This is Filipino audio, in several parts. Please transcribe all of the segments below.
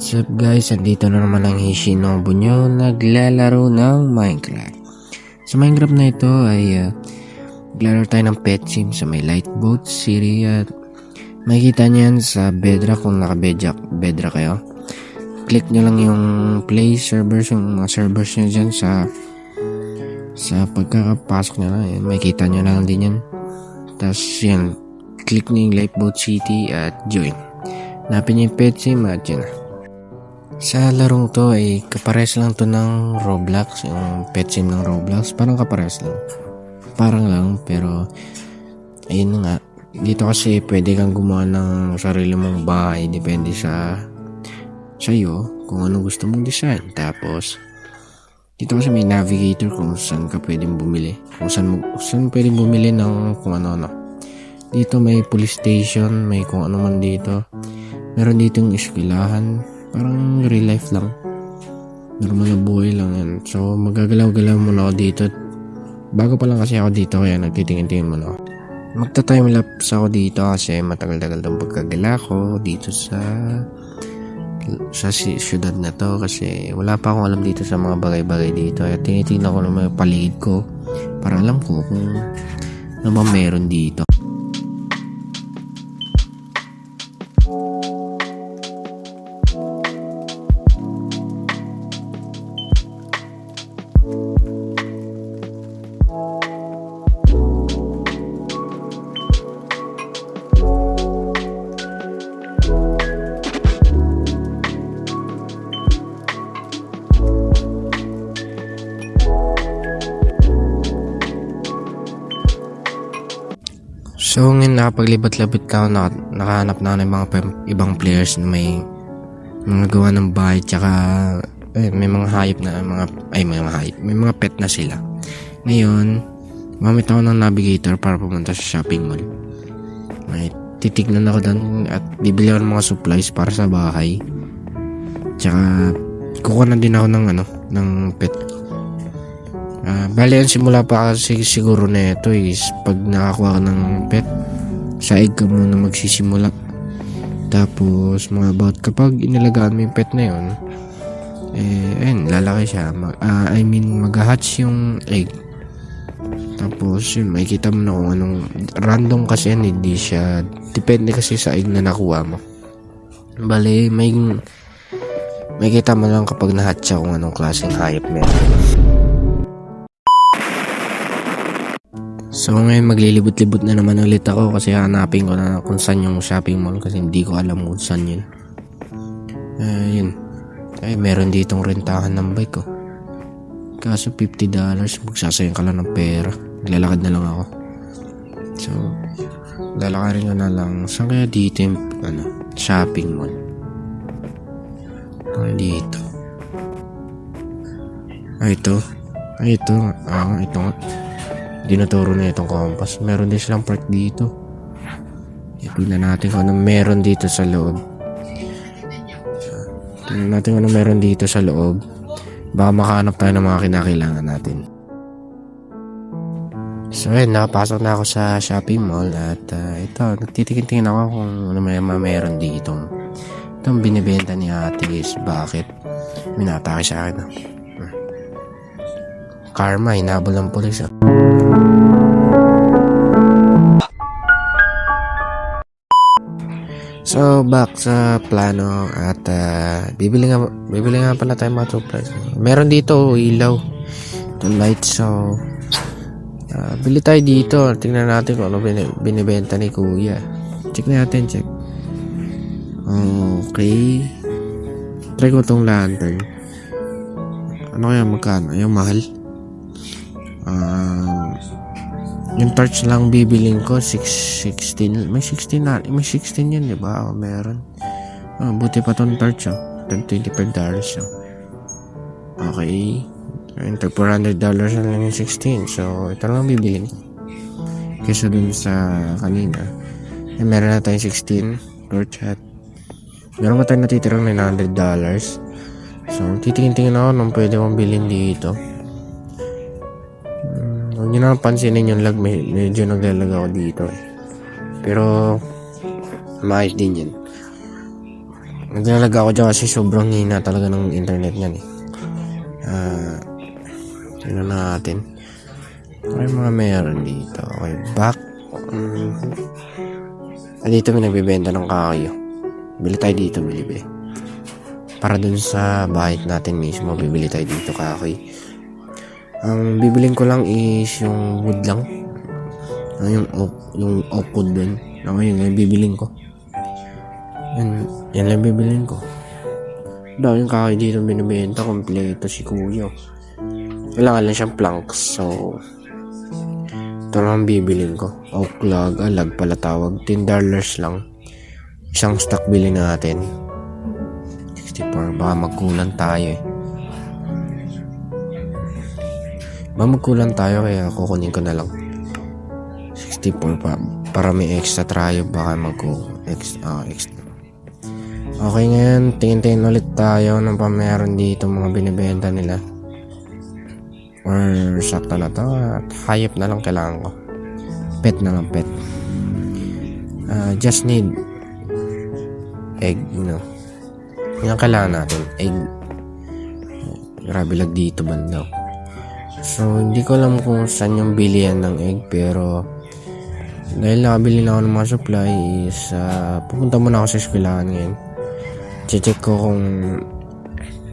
What's up guys, andito na naman ang Hishinobu nyo naglalaro ng Minecraft. Sa Minecraft na ito ay naglalaro tayo ng pet sim sa may Lightboat City at makikita nyo yan sa Bedrock kung naka-Bedrock kayo. Click nyo lang yung play servers, yung mga servers nyo dyan sa pagkakapasok nyo lang, yan, makikita nyo lang din yan. Tapos yan, click nyo yung Lightboat City at join. Hanapin nyo yung pet sim at yun na. Sa larong to ay kapares lang to ng Roblox, yung pet sim ng Roblox, parang kapares lang. Parang lang, pero ayun nga. Dito kasi pwede kang gumawa ng sarili mong bahay, depende sa iyo kung ano gusto mong design. Tapos dito kasi may navigator kung saan ka pwedeng bumili, kung saan pwedeng bumili ng kung ano. Dito may police station, may kung ano man dito. Meron dito yung eskwelahan. Parang real life lang. Normal na buhay lang yan. So magagalaw-galaw muna ako dito. Bago pa lang kasi ako dito kaya nagtitingin-tingin muna ako. Magta-timelapse ako dito kasi matagal-tagal itong pagkagala ko dito sa syudad na to kasi wala pa akong alam dito sa mga bagay-bagay dito. At tinitingnan ko naman yung paligid ko para alam ko kung ano ba meron dito. So ngayon nakapaglibat-labit ka ako, nakahanap na ako ng mga ibang players na may mga gawa ng bahay tsaka may mga hayop na may mga pet na sila. Ngayon mamit ako ng navigator para pumunta sa shopping mall. May titignan ako doon at bibili ako ng mga supplies para sa bahay. Tsaka kukuha na din ako ng pet. Bali ang simula pa kasi siguro na ito is pag nakakuha ka ng pet, sa egg ka muna magsisimula. Tapos mga about kapag inilagaan mo yung pet na yun, ayun, lalaki siya. Mag-hatch yung egg. Tapos yun, makikita mo na kung anong random kasi yan, hindi siya depende kasi sa egg na nakuha mo. Bali, makikita mo lang kapag na-hatch siya kung anong klaseng hayop meron. So ngayon maglilibot-libot na naman ulit ako kasi hanapin ko na kung saan yung shopping mall kasi hindi ko alam kung saan yun. Yun. Ay meron ditong rentahan ng bike ko. Kaso $50, magsasayang ka lang ng pera. Naglalakad na lang ako. So lalakarin ko na lang. Saan kaya dito yung shopping mall? Dito. Ito. Ito nga. Dinuturo na itong compass. Meron din silang park dito. Tignan natin kung ano meron dito sa loob. Baka makahanap tayo ng mga kinakailangan natin. So ayun, nakapasok na ako sa shopping mall at ito, nagtitikin-tingin ako kung ano meron dito. Itong binibenta ni ate is bakit minatake sa akin. Karma, hinabol ng pulis. So back sa plano at bibili nga pala tayo mga supplies. Meron dito ilaw, itong lights. So bili tayo dito. Tingnan natin kung ano binibenta ni kuya. Check natin. Okay, try ko tong lantern. Ano kaya magkano? Yung mahal. Yung torch lang bibiling ko 16. May 16 yan, di ba? Meron. Buti pa tong torch, $25 siya. Okay. Ayun, $400 na lang yung 16. So ito lang bibiling ko kaysa dun sa kanina. Meron na tayong 16 torch hat. Meron pa tayong natitirang $900. So titingin-tingin ako nung pwede kong bilhin dito. Huwag nyo na pansinin yung lag, medyo naglalag ako dito. Pero maayos din yan. Naglalag ako dyan kasi sobrang hina talaga ng internet niyan eh. Tingnan natin. Okay, mga meron dito. Okay, back. Dito may nagbibenta ng kahoy. Bili tayo dito, bili. Para dun sa bahay natin mismo, bibili tayo dito kahoy. Ang bibiling ko lang is yung wood lang. Yung oak wood dun. Yun yung bibiling ko. Yan lang bibiling ko. Daw yung kahoy dito binibenta, kompleto si kuya. Kailangan lang siyang planks. So, ito lang bibiling ko. Oak log, alag pala tawag. $10 lang. Isang stock bili natin. 64, baka magkulang tayo eh. Baka magkulang tayo kaya kukunin ko na lang. 64 pa. Para may extra tayo, baka extra. Okay, ngayon, tingin-tingin ulit tayo ng meron dito mga binibenta nila. Or sakto na to. At hayop na lang kailangan ko. Pet na lang, pet. Just need egg, Yan kailangan natin. Egg. Grabe lag dito banda. So, hindi ko alam kung saan yung bilihan ng egg. Pero, dahil nakabili na ako ng mga supply is, pupunta muna ako sa eskwelahan ngayon. Check ko kung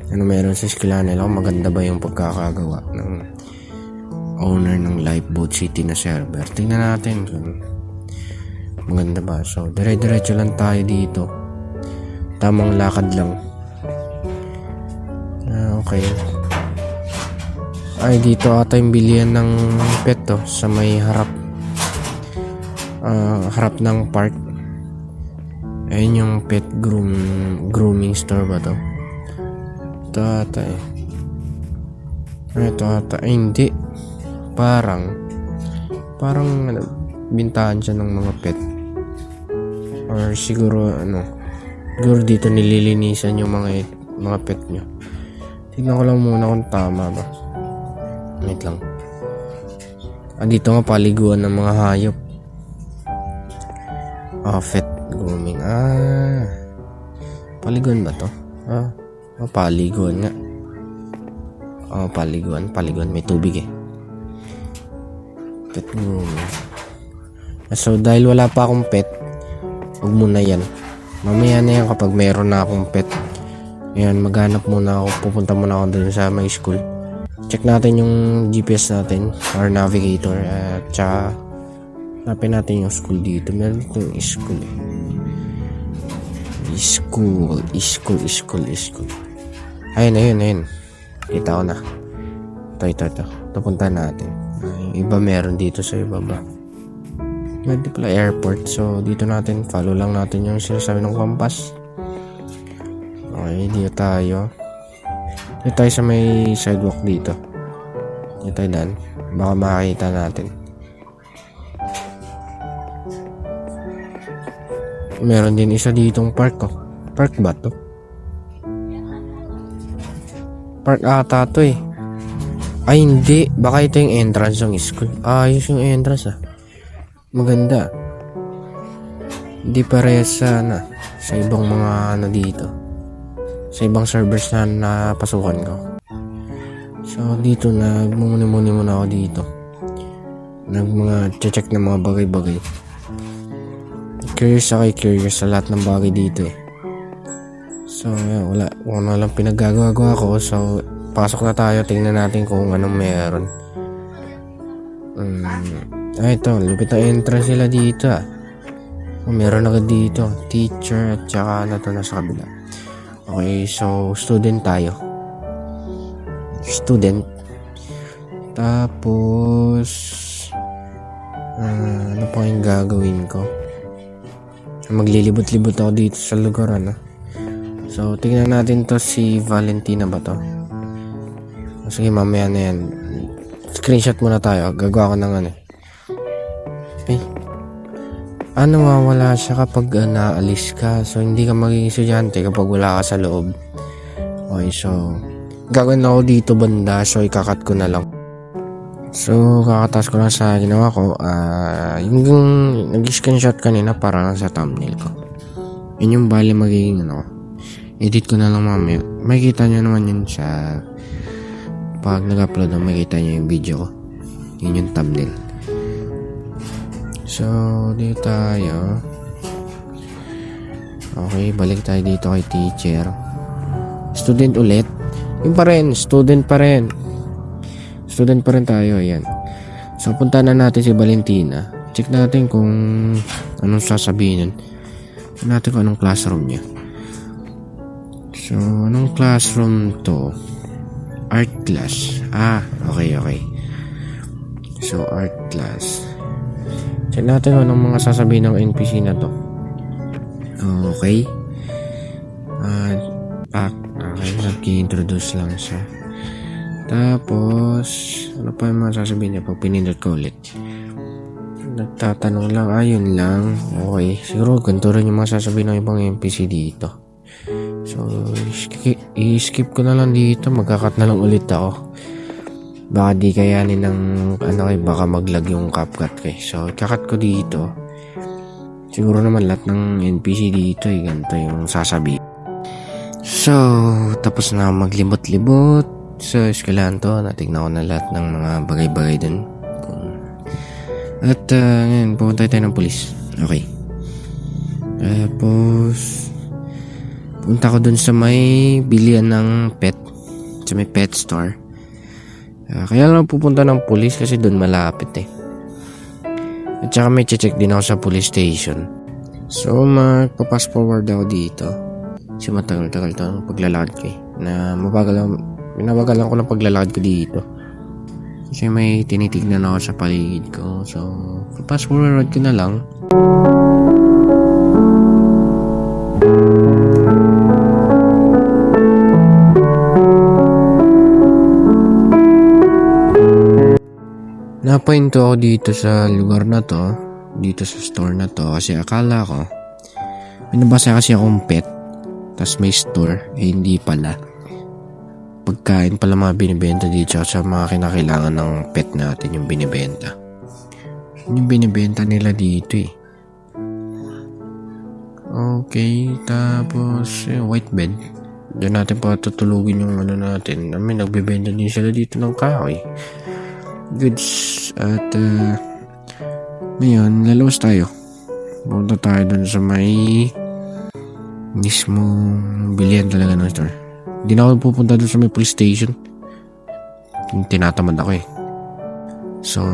ano meron sa eskwelahan nila. Kung maganda ba yung pagkakagawa ng owner ng Lifeboat City na server. Tingnan natin kung maganda ba. So, dire-diretso lang tayo dito. Tamang lakad lang. Okay. Ay, dito ata yung bilihan ng pet to. Sa may harap. Harap ng park. Ayun yung pet grooming store ba to? Ito ata eh. Ito ata. Ay, hindi. Parang bintahan siya ng mga pet. Or siguro siguro dito nililinisan yung mga pet nyo. Tignan ko lang muna kung tama ba. Wait lang. Dito nga paliguan ng mga hayop. Pet grooming. Paliguan ba to? Paliguan nga. Paliguan. May tubig eh. Pet grooming. So, dahil wala pa akong pet, huwag muna yan. Mamaya na yan kapag meron na akong pet. Ayan, maghanap muna ako. Pupunta muna ako dun sa my school. Check natin yung GPS natin or navigator. At saka hanapin natin yung school dito. Meron itong school eh. School. Ayun. Kita ko na. Ito. Punta natin. Yung iba meron dito sa ibaba. Hindi pala airport. So, dito natin. Follow lang natin yung sinasabi ng compass. Okay, dito tayo. Dito tayo sa may sidewalk dito. Dito tayo dan. Baka makakita natin. Meron din isa ditong park oh. Park ba to? Park ata to eh. Ay hindi. Baka ito yung entrance ng school. Ayos yung entrance ah. Maganda. Hindi parehas sa ibang mga dito. Sa ibang servers na napasukan ko. So dito nagmumuni muna ako dito. Mga check ng mga bagay-bagay. Curious sa lahat ng bagay dito eh. So wala lang pinaggagawa ko. So pasok na tayo. Tingnan natin kung anong meron. Ito, lupit na entrance sila dito ah. Meron agad dito. Teacher at saka nasa kabila. Okay, so student tayo. Tapos ano pa yung gagawin ko? Maglilibot-libot ako dito sa lugar So, tingnan natin to si Valentina ba to? Sige, mamaya na yan. Screenshot muna tayo. Gagawa ko ng nawawala siya kapag naalis ka. So, hindi ka magiging estudyante kapag wala ka sa loob. Okay, so gagawin ako dito banda. So, ikakat ko na lang. So, kakatas ko lang sa ginawa ko. Yung nag-screenshot kanina para lang sa thumbnail ko. Yun yung bali magiging edit ko na lang mamaya. Makikita nyo naman yun sa pag nag-upload na makikita nyo yung video ko. Yun yung thumbnail. So, dito tayo. Okay, balik tayo dito kay teacher. Student ulit. Yung pa rin, student pa rin. Student pa rin tayo, ayan. So, punta na natin si Valentina. Check natin kung anong sasabihin nun. Check natin kung anong classroom niya. So, anong classroom to? Art class. Okay. So, art class. Check natin kung anong mga sasabihin ng NPC na to. Okay. Okay, nag-i-introduce lang siya. Tapos, ano pa yung mga sasabihin niya pag pinindot ko ulit? Nagtatanong lang, ayun lang. Okay, siguro ganito rin yung mga sasabihin ng ibang NPC dito. So, i-skip ko na lang dito. Magkakat na lang ulit ako. Baka di kayanin ng baka maglag yung CapCut ko. So, kakat ko dito. Siguro naman lahat ng NPC dito ganito yung sasabihin. So, tapos na maglibot-libot sa eskwelahan to. Natignan ko na lahat ng mga bagay-bagay dun. At ngayon, pupunta tayo ng pulis. Okay. Tapos, punta ko dun sa may bilian ng pet. Sa may pet store. Kaya lang pupunta ng pulis kasi dun malapit eh. At saka may check din ako sa police station. So, magpa-pass forward ako dito. Kasi matagal-tagal to ang paglalakad ko eh. Binabagalan ko ng paglalakad ko dito. Kasi may tinitignan ako sa paligid ko. So, pass forward ko na lang. Napahinto ako dito sa lugar na to. Dito sa store na to. Kasi akala ko may nabasa kasi akong pet. Tas may store, hindi pala. Pagkain pala mga binibenta dito sa mga kinakailangan ng pet natin yung binibenta. Yung binibenta nila dito eh. Okay, tapos white bed. Diyan natin patutulugin yung natin. May nagbibenta din sila dito ng kahoy. Goods. At ngayon, lalawas tayo. Punta tayo dun sa may mismo bilihan talaga ng store. Hindi na ako pupunta doon sa may police station. Tinatamad ako eh. So,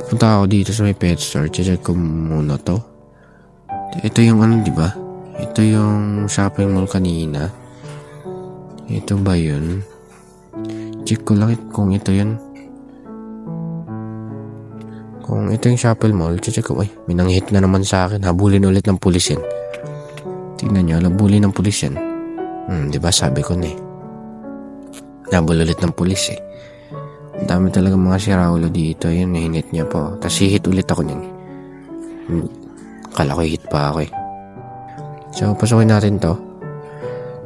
pupunta ako dito sa may pet store. Check ko muna to. Ito yung diba? Ito yung shopping mall kanina. Ito ba yun? Check ko lang kung ito yun. Kung ito yung shopping mall, check ko. May nanghit na naman sa akin. Habulin ulit ng pulis yan. Tingnan nyo, habulin ng pulis yan. Diba sabi ko na eh. Nabul ulit ng pulis eh. Ang dami talaga mga siraulo dito. Yun, hinit niya po. Tapos hihit ulit ako niyan. Kala ko hit pa ako eh. So, pasukin natin to.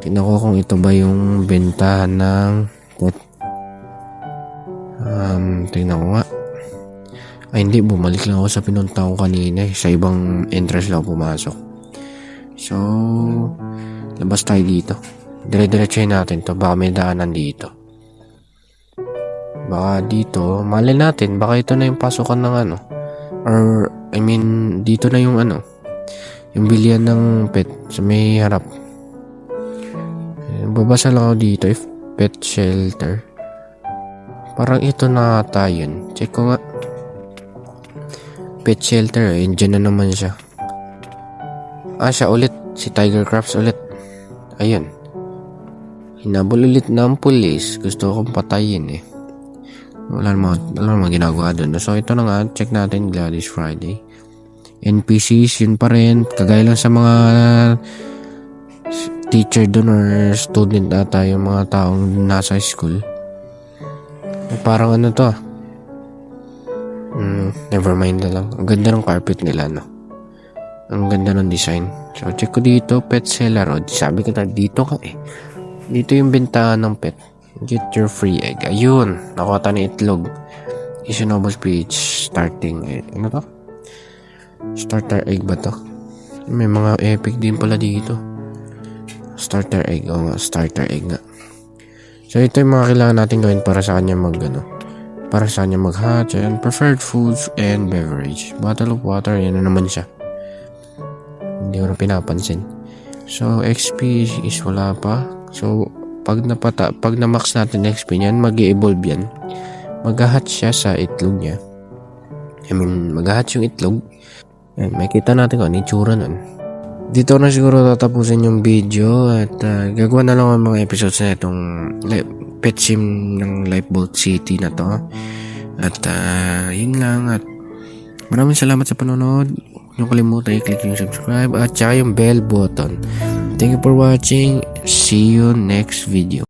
Tingnan ko kung ito ba yung bentahan ng pet. Tingnan ko nga. Ay hindi, bumalik lang ako sa pinunta ko kanina eh. Sa ibang entrance lang pumasok. So, labas tayo dito. Dire-diretsuhin natin to. Baka may daanan dito. Baka dito, mali natin. Baka ito na yung pasukan ng or, dito na yung yung bilihan ng pet sa may harap. Babasa lang ako dito. If pet shelter. Parang ito na ata yun. Check ko nga. Pet shelter. Diyan na naman siya. Siya ulit. Si Tiger Crafts ulit. Ayun. Hinabol ulit ng pulis. Gusto kong patayin eh. Wala namang ginagawa doon. So ito na nga. Check natin Gladys Friday. NPCs yun pa rin. Kagaya lang sa mga teacher doon or student ata yung mga taong nasa school. Parang to never mind na lang. Ang ganda ng carpet nila ang ganda ng design. So check ko dito, pet seller. Sabi ko na dito ka eh. Dito yung bentahan ng pet. Get your free egg. Ayun, nakuha tayo ng itlog. Is a noble speech starting ano to? Starter egg ba to? May mga epic din pala dito. Starter egg. Oo nga, starter egg nga. So, ito yung mga kailangan natin gawin para sa kanya para sa kanya mag-hatch. Ayan, preferred foods and beverage. Bottle of water, yan na naman siya. Hindi ko na pinapansin. So, XP is wala pa. So, pag na-max natin XP niyan, mag-evolve yan. Mag-hatch siya sa itlog niya. Mag-hatch yung itlog. Ayan, makikita natin kung ano yung tsura nun. Dito na siguro tatapusin yung video at gagawa na lang ang mga episodes na itong pet sim ng Lifeboat City na to. At yun lang, at maraming salamat sa panonood. Huwag kalimutan i-click yung subscribe at saka yung bell button. Thank you for watching. See you next video.